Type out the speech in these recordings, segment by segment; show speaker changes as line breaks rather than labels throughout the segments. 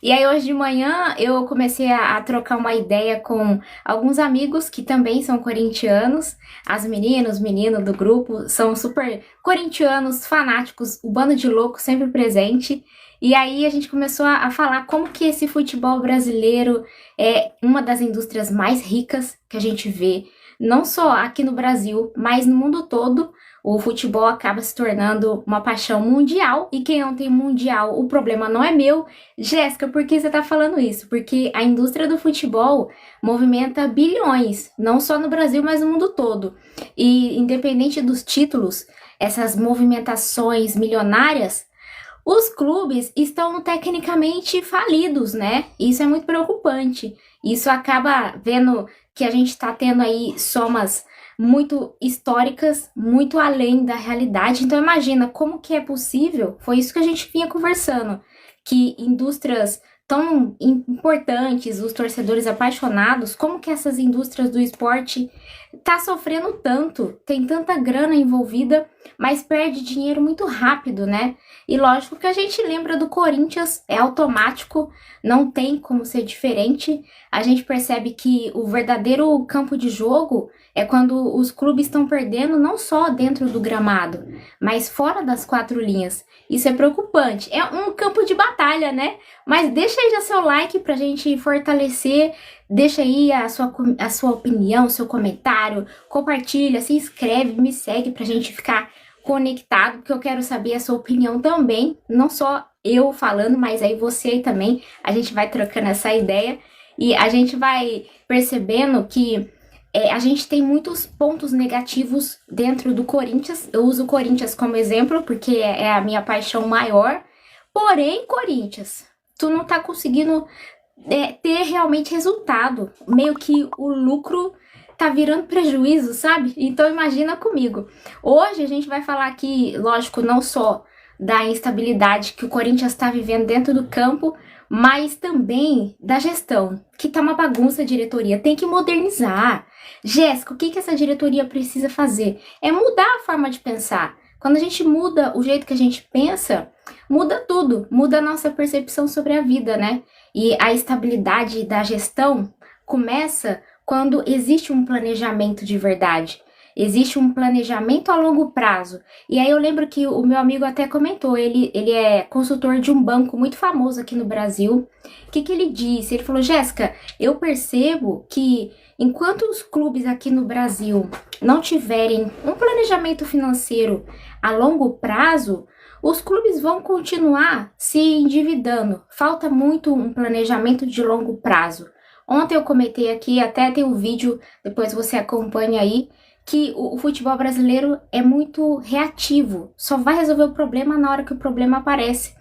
E aí hoje de manhã eu comecei a trocar uma ideia com alguns amigos que também são corintianos. As meninas, os meninos do grupo são super corintianos, fanáticos, o bando de louco sempre presente. E aí a gente começou a falar como que esse futebol brasileiro é uma das indústrias mais ricas que a gente vê, não só aqui no Brasil, mas no mundo todo. O futebol acaba se tornando uma paixão mundial e quem não tem mundial, o problema não é meu. Jéssica, por que você tá falando isso? Porque a indústria do futebol movimenta bilhões, não só no Brasil, mas no mundo todo. E independente dos títulos, essas movimentações milionárias, os clubes estão tecnicamente falidos, né? Isso é muito preocupante. Isso acaba vendo que a gente está tendo aí somas muito históricas, muito além da realidade. Então imagina como que é possível, foi isso que a gente vinha conversando, que indústrias tão importantes, os torcedores apaixonados, como que essas indústrias do esporte tá sofrendo tanto, tem tanta grana envolvida, mas perde dinheiro muito rápido, né? E lógico que a gente lembra do Corinthians, é automático, não tem como ser diferente. A gente percebe que o verdadeiro campo de jogo é quando os clubes estão perdendo não só dentro do gramado, mas fora das quatro linhas. Isso é preocupante. É um campo de batalha, né? Mas deixa aí já seu like pra gente fortalecer. Deixa aí a sua opinião, seu comentário. Compartilha, se inscreve, me segue pra gente ficar conectado, porque eu quero saber a sua opinião também. Não só eu falando, mas aí você aí também. A gente vai trocando essa ideia e a gente vai percebendo que a gente tem muitos pontos negativos dentro do Corinthians. Eu uso o Corinthians como exemplo, porque é a minha paixão maior. Porém, Corinthians, tu não tá conseguindo ter realmente resultado. Meio que o lucro tá virando prejuízo, sabe? Então imagina comigo. Hoje a gente vai falar aqui, lógico, não só da instabilidade que o Corinthians está vivendo dentro do campo, mas também da gestão, que tá uma bagunça a diretoria, tem que modernizar. Jéssica, o que essa diretoria precisa fazer? É mudar a forma de pensar. Quando a gente muda o jeito que a gente pensa, muda tudo, muda a nossa percepção sobre a vida, né? E a estabilidade da gestão começa quando existe um planejamento de verdade. Existe um planejamento a longo prazo. E aí eu lembro que o meu amigo até comentou, ele é consultor de um banco muito famoso aqui no Brasil. O que ele disse? Ele falou, Jéssica, eu percebo que enquanto os clubes aqui no Brasil não tiverem um planejamento financeiro a longo prazo, os clubes vão continuar se endividando. Falta muito um planejamento de longo prazo. Ontem eu comentei aqui, até tem um vídeo, depois você acompanha aí, que o futebol brasileiro é muito reativo, só vai resolver o problema na hora que o problema aparece.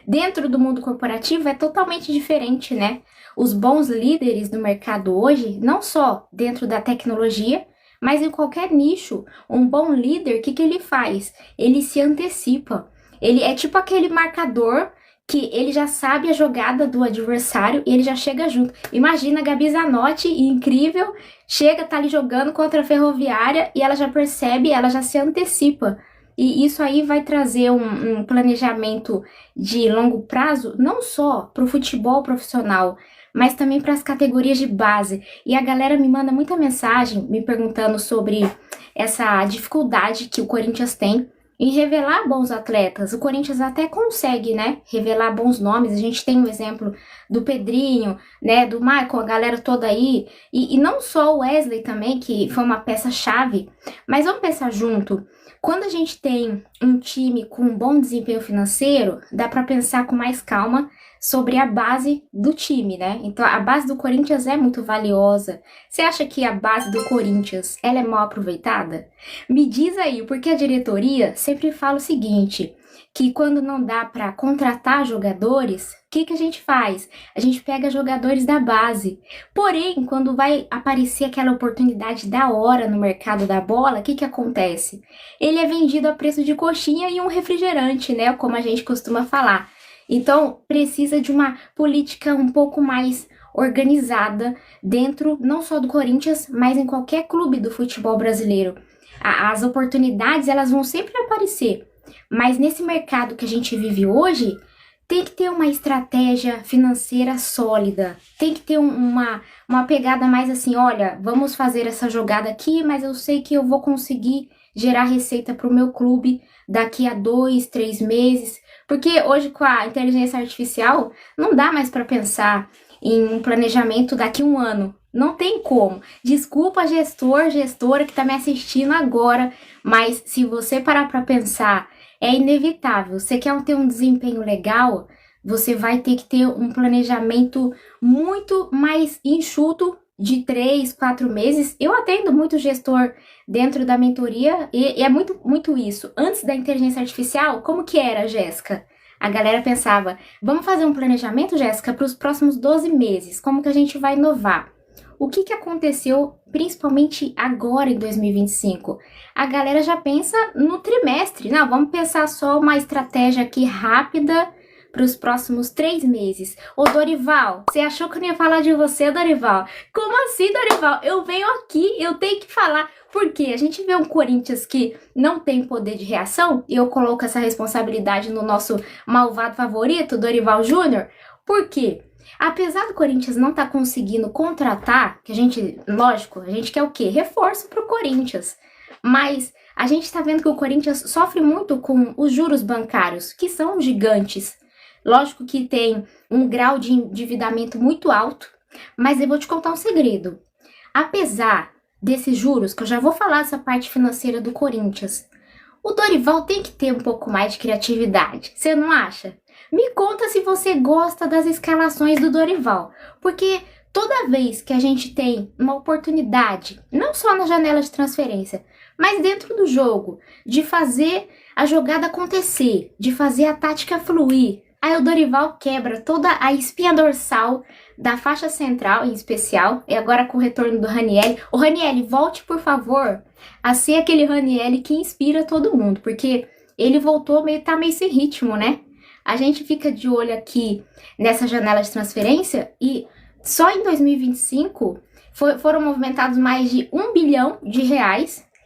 Dentro do mundo corporativo é totalmente diferente, né? Os bons líderes do mercado hoje, não só dentro da tecnologia, mas em qualquer nicho, um bom líder, o que ele faz? Ele se antecipa. Ele é tipo aquele marcador que ele já sabe a jogada do adversário e ele já chega junto. Imagina a Gabi Zanotti, incrível, chega, tá ali jogando contra a Ferroviária e ela já percebe, ela já se antecipa. E isso aí vai trazer um planejamento de longo prazo, não só para o futebol profissional, mas também para as categorias de base. E a galera me manda muita mensagem me perguntando sobre essa dificuldade que o Corinthians tem em revelar bons atletas. O Corinthians até consegue, né, revelar bons nomes. A gente tem o exemplo do Pedrinho, né, do Michael, a galera toda aí. E não só o Wesley também, que foi uma peça-chave. Mas vamos pensar junto. Quando a gente tem um time com um bom desempenho financeiro, dá para pensar com mais calma sobre a base do time, né? Então, a base do Corinthians é muito valiosa. Você acha que a base do Corinthians, ela é mal aproveitada? Me diz aí, porque a diretoria sempre fala o seguinte, que quando não dá para contratar jogadores, o que a gente faz? A gente pega jogadores da base. Porém, quando vai aparecer aquela oportunidade da hora no mercado da bola, o que acontece? Ele é vendido a preço de coxinha e um refrigerante, né? Como a gente costuma falar. Então, precisa de uma política um pouco mais organizada dentro, não só do Corinthians, mas em qualquer clube do futebol brasileiro. As oportunidades, elas vão sempre aparecer, mas nesse mercado que a gente vive hoje, tem que ter uma estratégia financeira sólida, tem que ter uma pegada mais assim, olha, vamos fazer essa jogada aqui, mas eu sei que eu vou conseguir gerar receita para o meu clube daqui a 2, 3 meses, porque hoje com a inteligência artificial não dá mais para pensar em um planejamento daqui a um ano. Não tem como. Desculpa, gestor, gestora que está me assistindo agora, mas se você parar para pensar, é inevitável. Você quer ter um desempenho legal, você vai ter que ter um planejamento muito mais enxuto de 3, 4 meses. Eu atendo muito gestor dentro da mentoria e é muito isso. Antes da inteligência artificial, como que era, Jéssica? A galera pensava, vamos fazer um planejamento, Jéssica, para os próximos 12 meses. Como que a gente vai inovar? O que aconteceu, principalmente agora em 2025? A galera já pensa no trimestre. Não, vamos pensar só uma estratégia aqui rápida para os próximos 3 meses. Ô, Dorival, você achou que eu não ia falar de você, Dorival? Como assim, Dorival? Eu venho aqui, eu tenho que falar. Por quê? A gente vê um Corinthians que não tem poder de reação, e eu coloco essa responsabilidade no nosso malvado favorito, Dorival Júnior. Por quê? Apesar do Corinthians não estar conseguindo contratar, que a gente, lógico, a gente quer o quê? Reforço para o Corinthians. Mas a gente está vendo que o Corinthians sofre muito com os juros bancários, que são gigantes. Lógico que tem um grau de endividamento muito alto, mas eu vou te contar um segredo. Apesar desses juros, que eu já vou falar dessa parte financeira do Corinthians, o Dorival tem que ter um pouco mais de criatividade, você não acha? Me conta se você gosta das escalações do Dorival, porque toda vez que a gente tem uma oportunidade, não só na janela de transferência, mas dentro do jogo, de fazer a jogada acontecer, de fazer a tática fluir, aí o Dorival quebra toda a espinha dorsal da faixa central, em especial, e agora com o retorno do Ranieri. O Ranieri, volte, por favor, a ser aquele Ranieri que inspira todo mundo, porque ele voltou, tá meio sem ritmo, né? A gente fica de olho aqui nessa janela de transferência e só em 2025 foram movimentados mais de R$ 1 bilhão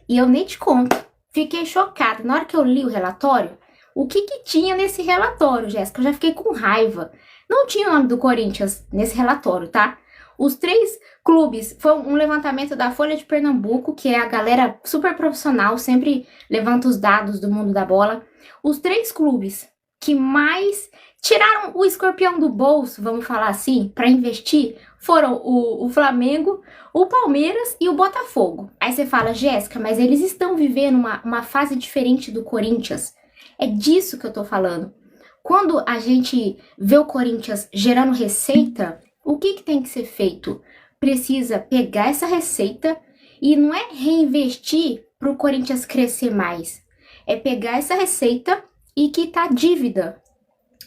e eu nem te conto. Fiquei chocada. Na hora que eu li o relatório, o que tinha nesse relatório, Jéssica? Eu já fiquei com raiva. Não tinha o nome do Corinthians nesse relatório, tá? Os 3 clubes, foi um levantamento da Folha de Pernambuco, que é a galera super profissional, sempre levanta os dados do mundo da bola. Os 3 clubes que mais tiraram o escorpião do bolso, vamos falar assim, para investir, foram o Flamengo, o Palmeiras e o Botafogo. Aí você fala, Jéssica, mas eles estão vivendo uma fase diferente do Corinthians. É disso que eu tô falando. Quando a gente vê o Corinthians gerando receita, o que tem que ser feito? Precisa pegar essa receita e não é reinvestir para o Corinthians crescer mais. É pegar essa receita e quitar dívida.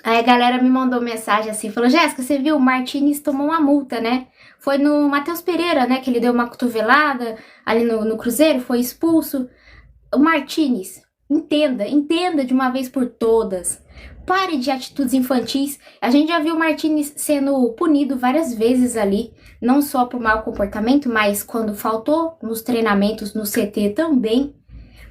Aí a galera me mandou mensagem assim, falou, Jéssica, você viu, o Martínez tomou uma multa, né? Foi no Matheus Pereira, né, que ele deu uma cotovelada ali no Cruzeiro, foi expulso. O Martínez, entenda de uma vez por todas. Pare de atitudes infantis. A gente já viu o Martínez sendo punido várias vezes ali, não só por mau comportamento, mas quando faltou nos treinamentos, no CT também.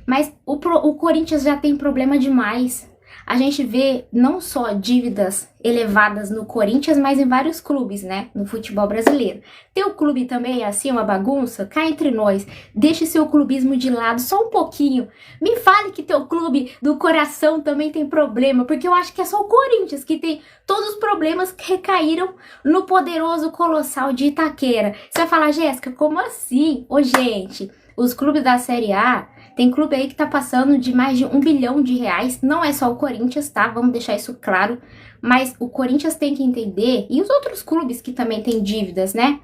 Mas o Corinthians já tem problema demais. A gente vê não só dívidas elevadas no Corinthians, mas em vários clubes, né? No futebol brasileiro. Teu clube também é assim, uma bagunça? Cá entre nós, deixe seu clubismo de lado só um pouquinho. Me fale que teu clube do coração também tem problema, porque eu acho que é só o Corinthians que tem todos os problemas que recaíram no poderoso colossal de Itaquera. Você vai falar, Jéssica, como assim? Ô, gente, os clubes da Série A... Tem clube aí que tá passando de mais de R$ 1 bilhão. Não é só o Corinthians, tá? Vamos deixar isso claro. Mas o Corinthians tem que entender, e os outros clubes que também têm dívidas, né?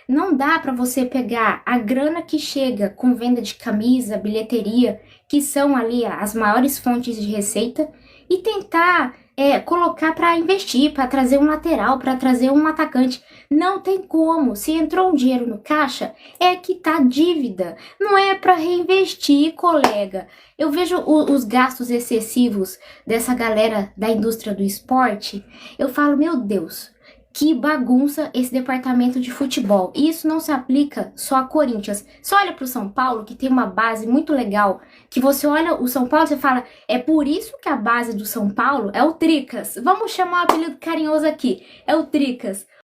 Não dá pra você pegar a grana que chega com venda de camisa, bilheteria, que são ali as maiores fontes de receita, e tentar colocar para investir, para trazer um lateral, para trazer um atacante. Não tem como. Se entrou um dinheiro no caixa, é quitar dívida. Não é para reinvestir, colega. Eu vejo os gastos excessivos dessa galera da indústria do esporte. Eu falo, meu Deus, que bagunça esse departamento de futebol. E isso não se aplica só a Corinthians. Você olha para o São Paulo, que tem uma base muito legal, que você olha o São Paulo e você fala, é por isso que a base do São Paulo é o Tricas. Vamos chamar um apelido carinhoso aqui, é o Tricas.